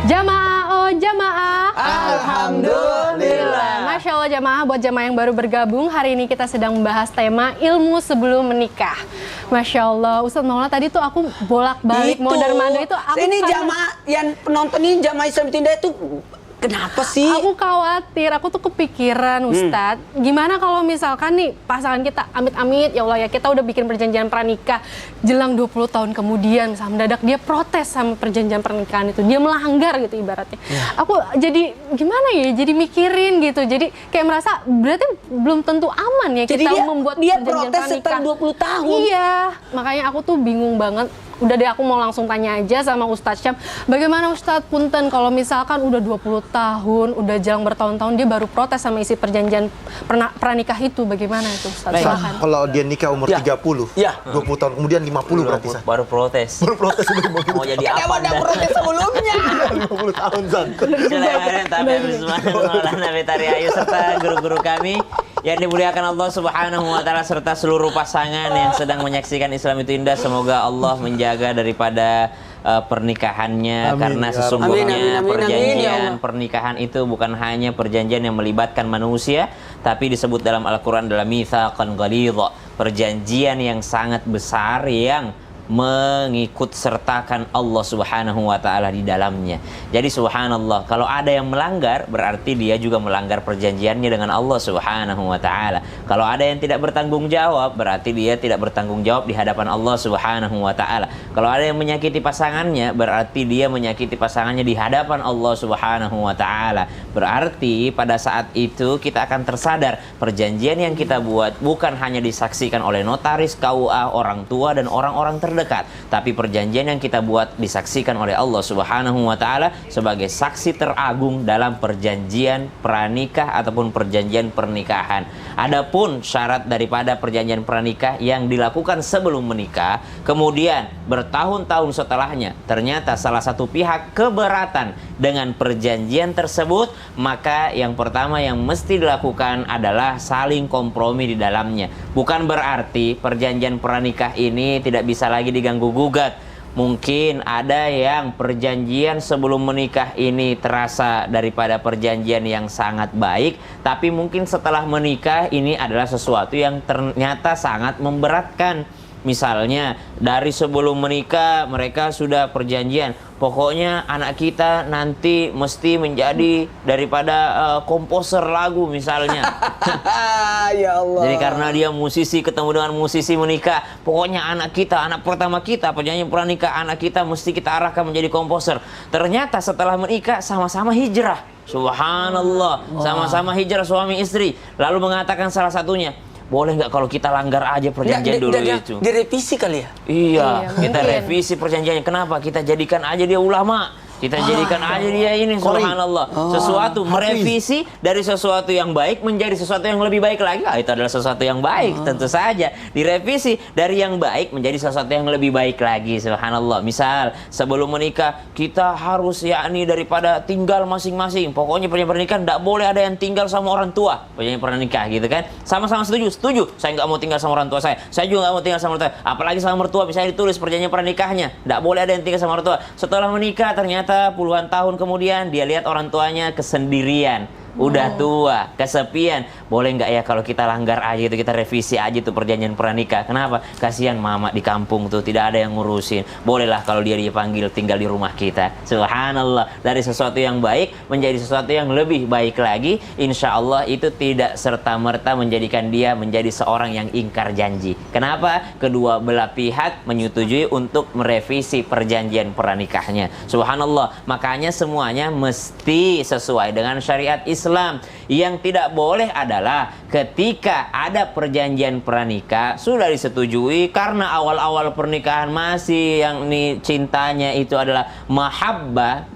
Jamaah, oh jamaah. Alhamdulillah. Masya Allah jamaah, buat jamaah yang baru bergabung, hari ini kita sedang membahas tema ilmu sebelum menikah. Masya Allah, Ustadz Maulana tadi tuh aku bolak-balik mondar-mandir itu. Ini jamaah yang penonton ini jamaah Islam Tinda itu kenapa sih? Aku khawatir, aku tuh kepikiran Ustadz, gimana kalau misalkan nih pasangan kita amit-amit, ya Allah ya kita udah bikin perjanjian pranikah, jelang 20 tahun kemudian misalnya mendadak dia protes sama perjanjian pernikahan itu, dia melanggar gitu ibaratnya. Aku jadi gimana ya, jadi mikirin gitu, jadi kayak merasa berarti belum tentu aman ya Jadi kita dia- membuat dia perjanjian protes pranikah. setelah 20 tahun. Iya, makanya aku tuh bingung banget. Udah deh aku mau langsung tanya aja sama Ustadz Syam. Bagaimana Ustadz Punten kalau misalkan udah 20 tahun, udah jarang bertahun-tahun dia baru protes sama isi perjanjian pranikah itu. Bagaimana itu Ustadz? Silakan. Kalau dia nikah umur Ya. 30, Ya. 20 tahun kemudian 50 berarti San. Baru protes. Baru protes udah Mau jadi Kenapa apa ada Anda? protes sebelumnya? 50 tahun San. Bismillahirrahmanirrahim. Tapi Maulana Betari Ayu serta guru-guru kami yang dimuliakan Allah Subhanahu wa taala serta seluruh pasangan yang sedang menyaksikan Islam itu indah, semoga Allah menjaga daripada pernikahannya. Amin, Karena ya sesungguhnya Amin, amin, amin, perjanjian ya Allah. pernikahan itu bukan hanya perjanjian yang melibatkan manusia, tapi disebut dalam Al-Qur'an dalam mitsaqan ghalidha, perjanjian yang sangat besar yang mengikut sertakan Allah Subhanahu wa taala di dalamnya. Jadi subhanallah, kalau ada yang melanggar berarti dia juga melanggar perjanjiannya dengan Allah Subhanahu wa taala. Kalau ada yang tidak bertanggung jawab berarti dia tidak bertanggung jawab di hadapan Allah Subhanahu wa taala. Kalau ada yang menyakiti pasangannya berarti dia menyakiti pasangannya di hadapan Allah Subhanahu wa taala. Berarti pada saat itu kita akan tersadar perjanjian yang kita buat bukan hanya disaksikan oleh notaris, KUA, orang tua dan orang-orang terdekat, tapi perjanjian yang kita buat disaksikan oleh Allah Subhanahu wa taala sebagai saksi teragung dalam perjanjian pranikah ataupun perjanjian pernikahan. Adapun syarat daripada perjanjian pranikah yang dilakukan sebelum menikah, kemudian bertahun-tahun setelahnya ternyata salah satu pihak keberatan dengan perjanjian tersebut, maka yang pertama yang mesti dilakukan adalah saling kompromi di dalamnya. Bukan berarti perjanjian pranikah ini tidak bisa lagi diganggu gugat. Mungkin ada yang perjanjian sebelum menikah ini terasa daripada perjanjian yang sangat baik, tapi mungkin setelah menikah ini adalah sesuatu yang ternyata sangat memberatkan. Misalnya dari sebelum menikah mereka sudah perjanjian, pokoknya anak kita nanti mesti menjadi daripada komposer lagu misalnya. Ya Allah. Jadi karena dia musisi ketemu dengan musisi menikah, pokoknya anak kita, anak pertama kita, perjanjian pranikah anak kita mesti kita arahkan menjadi komposer. Ternyata setelah menikah sama-sama hijrah. Subhanallah, sama-sama hijrah suami istri. Lalu mengatakan salah satunya, boleh nggak kalau kita langgar aja perjanjian dulu itu? Direvisi kali ya? Iya, kita mungkin. revisi perjanjiannya. Kenapa? Kita jadikan aja dia ulama. Kita jadikan aja dia ini, subhanallah. Sesuatu, merevisi dari sesuatu yang baik menjadi sesuatu yang lebih baik lagi. Itu adalah sesuatu yang baik, tentu saja. Direvisi dari yang baik menjadi sesuatu yang lebih baik lagi, subhanallah. Misal, sebelum menikah, kita harus yakni daripada tinggal masing-masing. Pokoknya perjanjian pernikahan tidak boleh ada yang tinggal sama orang tua. Perjanjian pernikahan gitu kan. Sama-sama setuju, setuju. Saya nggak mau tinggal sama orang tua saya. Saya juga nggak mau tinggal sama orang tua. Apalagi sama mertua, misalnya ditulis perjanjian pernikahnya. Tidak boleh ada yang tinggal sama orang tua. Setelah menikah, ternyata puluhan tahun kemudian dia lihat orang tuanya kesendirian, udah tua, kesepian. Boleh nggak ya kalau kita langgar aja itu, kita revisi aja tuh perjanjian pranikah. Kenapa? Kasihan mama di kampung tuh tidak ada yang ngurusin. Bolehlah kalau dia dipanggil tinggal di rumah kita. Subhanallah, dari sesuatu yang baik menjadi sesuatu yang lebih baik lagi. Insya Allah itu tidak serta-merta menjadikan dia menjadi seorang yang ingkar janji. Kenapa? Kedua belah pihak menyetujui untuk merevisi perjanjian pranikahnya. Subhanallah, makanya semuanya mesti sesuai dengan syariat Islam. Yang tidak boleh adalah ketika ada perjanjian pranikah sudah disetujui, karena awal-awal pernikahan masih yang cintanya itu adalah mahabbah,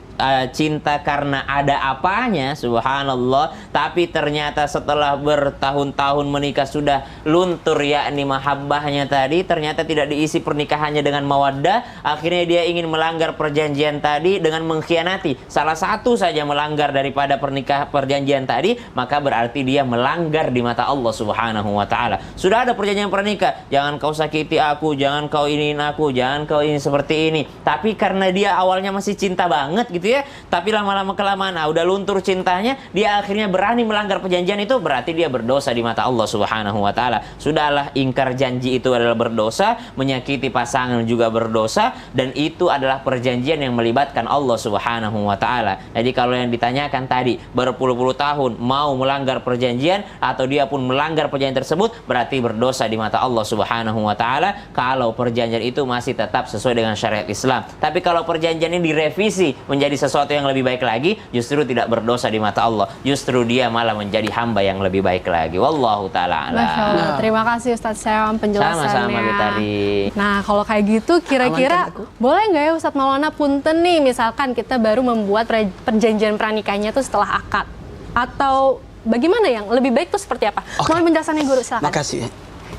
cinta karena ada apanya, subhanallah. Tapi ternyata setelah bertahun-tahun menikah sudah luntur yakni mahabbahnya tadi, ternyata tidak diisi pernikahannya dengan mawaddah. Akhirnya dia ingin melanggar perjanjian tadi dengan mengkhianati salah satu saja melanggar daripada perjanjian tadi, maka berarti dia melanggar di mata Allah Subhanahu wa taala. Sudah ada perjanjian pernikah, jangan kau sakiti aku, jangan kau iniin aku, jangan kau ini seperti ini. Tapi karena dia awalnya masih cinta banget gitu gitu ya. Tapi lama-lama kelamaan udah luntur cintanya, dia akhirnya berani melanggar perjanjian itu, berarti dia berdosa di mata Allah Subhanahu wa taala. Sudahlah, ingkar janji itu adalah berdosa, menyakiti pasangan juga berdosa, dan itu adalah perjanjian yang melibatkan Allah Subhanahu wa taala. Jadi kalau yang ditanyakan tadi berpuluh-puluh tahun mau melanggar perjanjian atau dia pun melanggar perjanjian tersebut, berarti berdosa di mata Allah Subhanahu wa taala kalau perjanjian itu masih tetap sesuai dengan syariat Islam. Tapi kalau perjanjian ini direvisi menjadi sesuatu yang lebih baik lagi, justru tidak berdosa di mata Allah. Justru dia malah menjadi hamba yang lebih baik lagi. Wallahu taala a'lam. Masya Allah. Terima kasih Ustadz Syam penjelasannya. Sama-sama tadi. Nah, kalau kayak gitu kira-kira boleh nggak ya Ustadz Maulana punten nih, misalkan kita baru membuat perjanjian pranikahnya tuh setelah akad, atau bagaimana yang lebih baik tuh seperti apa? Mohon penjelasannya Guru, silakan. Makasih.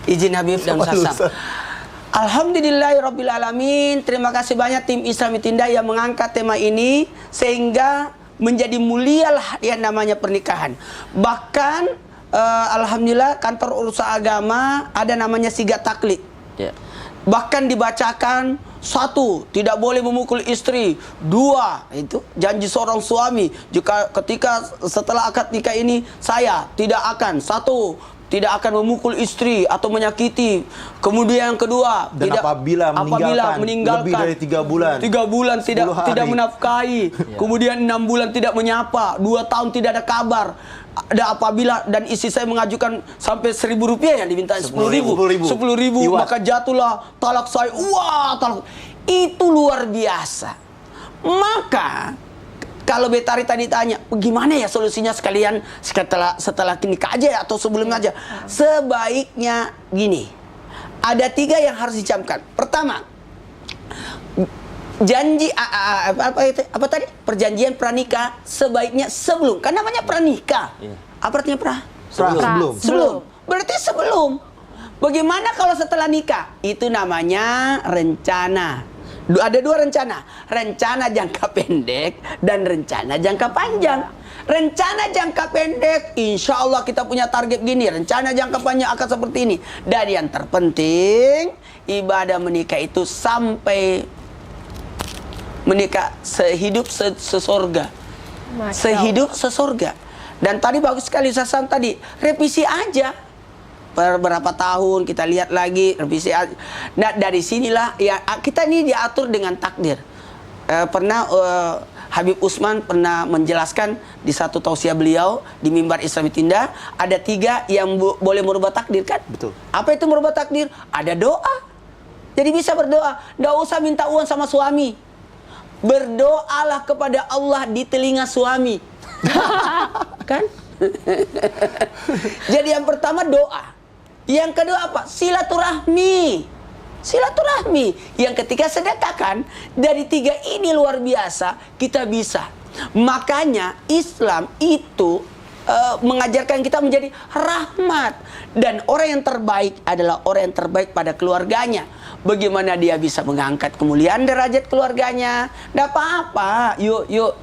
Izin Habib dan Ustaz. Alhamdulillahirrabbilalamin. Terima kasih banyak tim Islami Tinda yang mengangkat tema ini sehingga menjadi mulialah yang namanya pernikahan. Bahkan alhamdulillah kantor urusan agama ada namanya siga taklid. Ya. Bahkan dibacakan, 1, tidak boleh memukul istri. 2, itu janji seorang suami jika ketika setelah akad nikah ini saya tidak akan, 1, tidak akan memukul istri atau menyakiti. Kemudian yang kedua, dan tidak, apabila meninggalkan lebih dari 3 bulan, 3 bulan tidak menafkahi, Ya. kemudian 6 bulan tidak menyapa, 2 tahun tidak ada kabar. Dan apabila dan istri saya mengajukan sampai Rp1.000 yang diminta 10.000, 10.000, maka jatuhlah talak saya. Wah, talak itu luar biasa. Maka kalau Betari tadi tanya, gimana ya solusinya sekalian setelah nikah aja ya, atau sebelumnya aja? Sebaiknya gini, ada 3 yang harus dicamkan. Pertama, janji apa tadi? Perjanjian pranikah sebaiknya sebelum. Kan namanya pranikah. Apa artinya sebelum. Berarti sebelum. Bagaimana kalau setelah nikah? Itu namanya rencana. Ada 2 rencana. Rencana jangka pendek dan rencana jangka panjang. Rencana jangka pendek, insya Allah kita punya target gini. Rencana jangka panjang akan seperti ini. Dan yang terpenting, ibadah menikah itu sampai menikah sehidup sesurga. Sehidup sesurga. Dan tadi bagus sekali Sasam tadi, revisi aja. Beberapa tahun kita lihat lagi, revisi aja. Nah, dari sinilah ya kita ini diatur dengan takdir. Habib Usman pernah menjelaskan di satu tausiah beliau di mimbar Islami Tinda, ada 3 yang boleh merubah takdir kan? Betul. Apa itu merubah takdir? Ada doa. Jadi bisa berdoa, nggak usah minta uang sama suami. Berdoalah kepada Allah di telinga suami. Kan? Jadi yang pertama doa. Yang kedua apa? Silaturahmi. Silaturahmi. Yang ketiga sedekah kan? Dari 3 ini luar biasa kita bisa. Makanya Islam itu mengajarkan kita menjadi rahmat. Dan orang yang terbaik adalah orang yang terbaik pada keluarganya. Bagaimana dia bisa mengangkat kemuliaan derajat keluarganya? Tidak apa-apa. Yuk.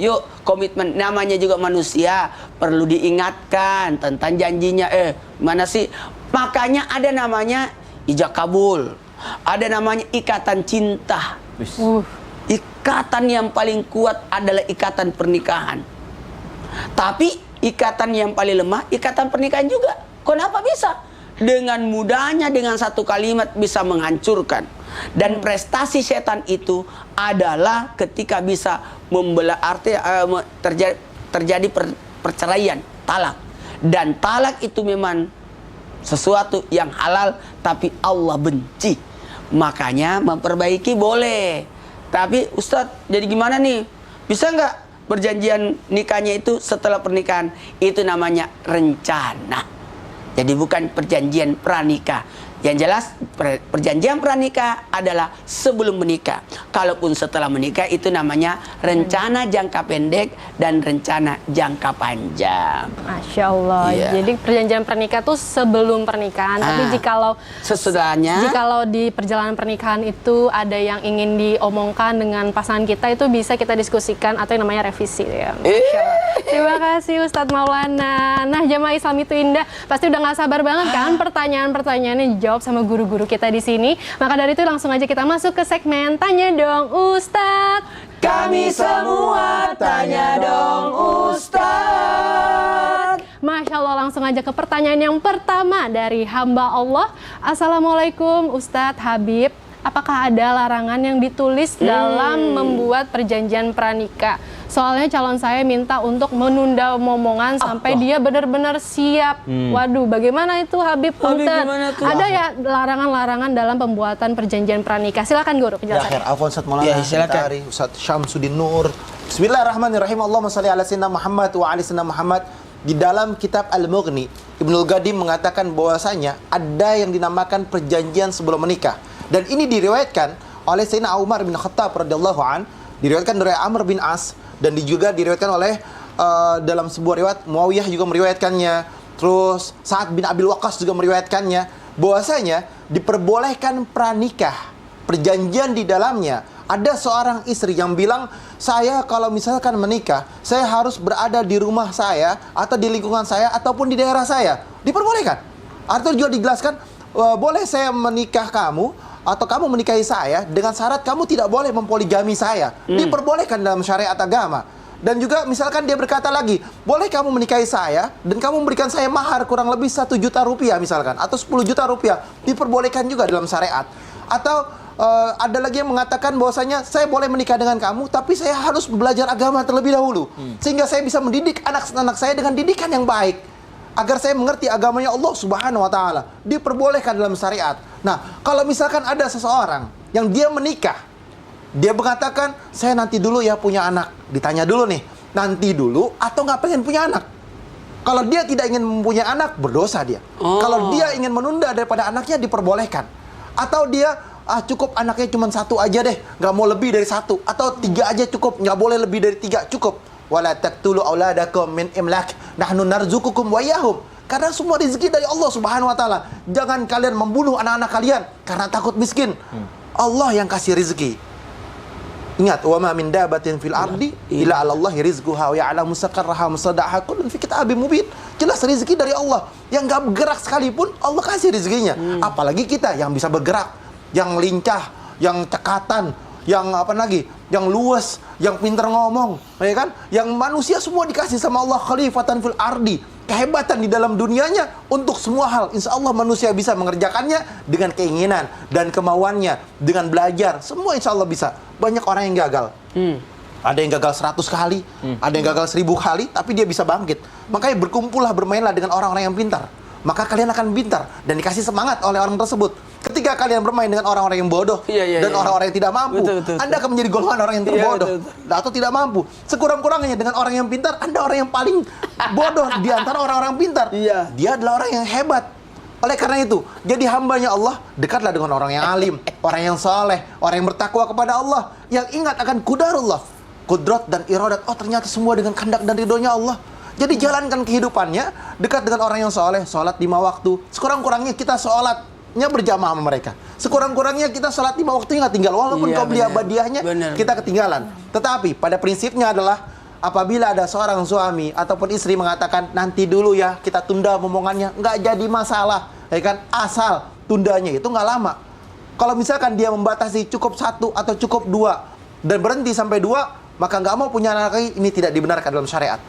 Komitmen. Namanya juga manusia. Perlu diingatkan tentang janjinya. Mana sih? Makanya ada namanya ijab kabul. Ada namanya ikatan cinta. Ikatan yang paling kuat adalah ikatan pernikahan. Tapi ikatan yang paling lemah, ikatan pernikahan juga. Kenapa bisa? Dengan mudahnya, dengan satu kalimat bisa menghancurkan. Dan prestasi setan itu adalah ketika bisa terjadi perceraian, talak. Dan talak itu memang sesuatu yang halal, tapi Allah benci. Makanya memperbaiki boleh. Tapi Ustadz, jadi gimana nih? Bisa nggak perjanjian nikahnya itu setelah pernikahan? Itu namanya rencana. Jadi bukan perjanjian pranikah. Yang jelas perjanjian pranikah adalah sebelum menikah. Kalaupun setelah menikah itu namanya rencana jangka pendek dan rencana jangka panjang. Masya Allah. Iya. Jadi perjanjian pernikah tuh sebelum pernikahan. Tapi jikalau sesudahnya, jikalau di perjalanan pernikahan itu ada yang ingin diomongkan dengan pasangan kita, itu bisa kita diskusikan atau yang namanya revisi ya. Masya Allah. Terima kasih Ustadz Maulana. Nah, jamaah Islam itu indah. Pasti udah nggak sabar banget kan pertanyaan-pertanyaannya dijawab sama guru-guru kita di sini. Maka dari itu langsung aja kita masuk ke segmen Tanya Dong Ustadz. Kami semua tanya dong Ustaz. Masya Allah, langsung aja ke pertanyaan yang pertama dari hamba Allah. Assalamualaikum Ustadz Habib. Apakah ada larangan yang ditulis dalam membuat perjanjian pranikah? Soalnya calon saya minta untuk menunda momongan sampai dia benar-benar siap. Waduh, bagaimana itu Habib? Punten. Ada ya larangan-larangan dalam pembuatan perjanjian pranikah? Silakan Guru Ya, penjelasannya. Afwan Ustaz Maulana. Ya, silakan. Ustaz Syamsuddin Nur. Bismillahirrahmanirrahim. Allahumma shalli ala sayyidina Muhammad wa ala sayyidina Muhammad. Di dalam kitab Al-Mughni, Ibnul Qadim mengatakan bahwasanya ada yang dinamakan perjanjian sebelum menikah. Dan ini diriwayatkan oleh Sayyidina Umar bin Khattab radhiyallahu an, diriwayatkan dari Amr bin As, dan juga diriwayatkan oleh dalam sebuah riwayat Muawiyah juga meriwayatkannya. Terus Sa'ad bin Abil Waqqas juga meriwayatkannya bahwasanya diperbolehkan pranikah, perjanjian di dalamnya. Ada seorang istri yang bilang, saya kalau misalkan menikah, saya harus berada di rumah saya, atau di lingkungan saya, ataupun di daerah saya. Diperbolehkan. Atau juga dijelaskan, boleh saya menikah kamu, atau kamu menikahi saya, dengan syarat kamu tidak boleh mempoligami saya. Diperbolehkan dalam syariat agama. Dan juga misalkan dia berkata lagi, boleh kamu menikahi saya, dan kamu memberikan saya mahar kurang lebih 1 juta rupiah misalkan, atau 10 juta rupiah. Diperbolehkan juga dalam syariat. Atau ada lagi yang mengatakan bahwasanya saya boleh menikah dengan kamu, tapi saya harus belajar agama terlebih dahulu, sehingga saya bisa mendidik anak-anak saya dengan didikan yang baik, agar saya mengerti agamanya Allah Subhanahu wa Ta'ala. Diperbolehkan dalam syariat. Nah, kalau misalkan ada seseorang yang dia menikah, dia mengatakan, saya nanti dulu ya punya anak. Ditanya dulu nih, nanti dulu atau nggak pengen punya anak? Kalau dia tidak ingin mempunyai anak, berdosa dia. Kalau dia ingin menunda daripada anaknya, diperbolehkan. Atau dia, cukup anaknya cuma 1 aja deh, nggak mau lebih dari 1. Atau 3 aja cukup, nggak boleh lebih dari 3, cukup. Wala taqtulu auladakum min imlak, nahnu narzuqukum wa iyyahum. Karena semua rezeki dari Allah Subhanahu wa Ta'ala. Jangan kalian membunuh anak-anak kalian karena takut miskin. Allah yang kasih rezeki. Ingat, wa ma min dabatin fil ardi illa 'ala Allahi rizquha wa ya'lamu mustaqarraha wa mustaqarraha kullun fi kitabim mubin. Jelas rezeki dari Allah. Yang enggak bergerak sekalipun Allah kasih rezekinya. Apalagi kita yang bisa bergerak, yang lincah, yang cekatan, yang apa lagi? Yang luas, yang pintar ngomong, ya kan? Yang manusia semua dikasih sama Allah khalifatan fil ardi. Kehebatan di dalam dunianya untuk semua hal. Insya Allah manusia bisa mengerjakannya dengan keinginan dan kemauannya, dengan belajar. Semua insya Allah bisa. Banyak orang yang gagal. Ada yang gagal 100 kali, ada yang gagal 1000 kali, tapi dia bisa bangkit. Makanya berkumpullah, bermainlah dengan orang-orang yang pintar. Maka kalian akan pintar dan dikasih semangat oleh orang tersebut. Ketika kalian bermain dengan orang-orang yang bodoh dan orang-orang yang tidak mampu, Anda akan menjadi golongan orang yang terbodoh atau tidak mampu. Sekurang-kurangnya dengan orang yang pintar, Anda orang yang paling bodoh di antara orang-orang pintar. Dia adalah orang yang hebat. Oleh karena itu, jadi hambanya Allah, dekatlah dengan orang yang alim, orang yang soleh, orang yang bertakwa kepada Allah, yang ingat akan kudarullah, kudrat dan iradat. Oh, ternyata semua dengan kehendak dan ridhonya Allah. Jadi jalankan kehidupannya dekat dengan orang yang soleh, sholat 5 waktu. Sekurang-kurangnya kita sholatnya berjamaah sama mereka. Sekurang-kurangnya kita sholat 5 waktu nggak tinggal. Walaupun qobliyah badiahnya kita ketinggalan. Tetapi pada prinsipnya adalah apabila ada seorang suami ataupun istri mengatakan nanti dulu ya kita tunda momongannya, nggak jadi masalah, ya kan? Asal tundanya itu nggak lama. Kalau misalkan dia membatasi cukup 1 atau cukup 2 dan berhenti sampai 2, maka nggak mau punya anak lagi, ini tidak dibenarkan dalam syariat.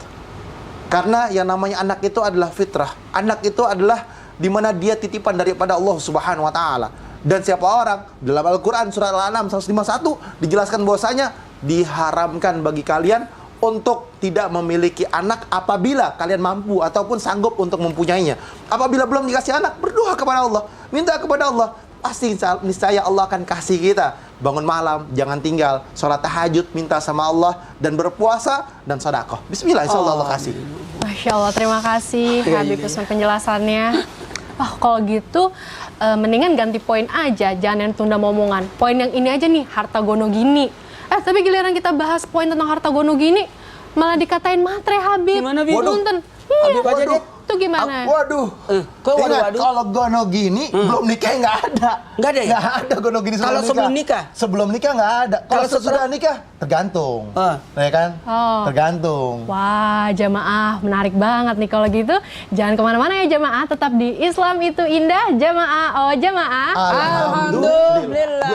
Karena yang namanya anak itu adalah fitrah. Anak itu adalah di mana dia titipan daripada Allah Subhanahu wa Ta'ala. Dan siapa orang dalam Al-Qur'an surat Al-An'am 151 dijelaskan bahwasanya diharamkan bagi kalian untuk tidak memiliki anak apabila kalian mampu ataupun sanggup untuk mempunyainya. Apabila belum dikasih anak, berdoa kepada Allah, minta kepada Allah. Pasti niscaya Allah akan kasih kita. Bangun malam, jangan tinggal, sholat tahajud, minta sama Allah, dan berpuasa, dan sedekah. Bismillah, insya Allah Allah kasih. Masya Allah, terima kasih Habib Usman penjelasannya. Kalau gitu, mendingan ganti poin aja, jangan yang tunda momongan. Poin yang ini aja nih, harta gono gini. Tapi giliran kita bahas poin tentang harta gono gini, malah dikatain matre Habib. Gimana, Bib? Punten. Habib aja deh. Itu gimana? Waduh. Ingat, kalau gono gini belum nikah nggak ada. Nggak ada ya? Nggak ada gono gini Kalau sebelum nikah? Sebelum nikah nggak ada. Kalau sesudah nikah tergantung. Ya kan? Tergantung. Wah, jamaah menarik banget nih kalau gitu. Jangan kemana-mana ya jamaah, tetap di Islam itu indah jamaah. Oh jamaah. Alhamdulillah.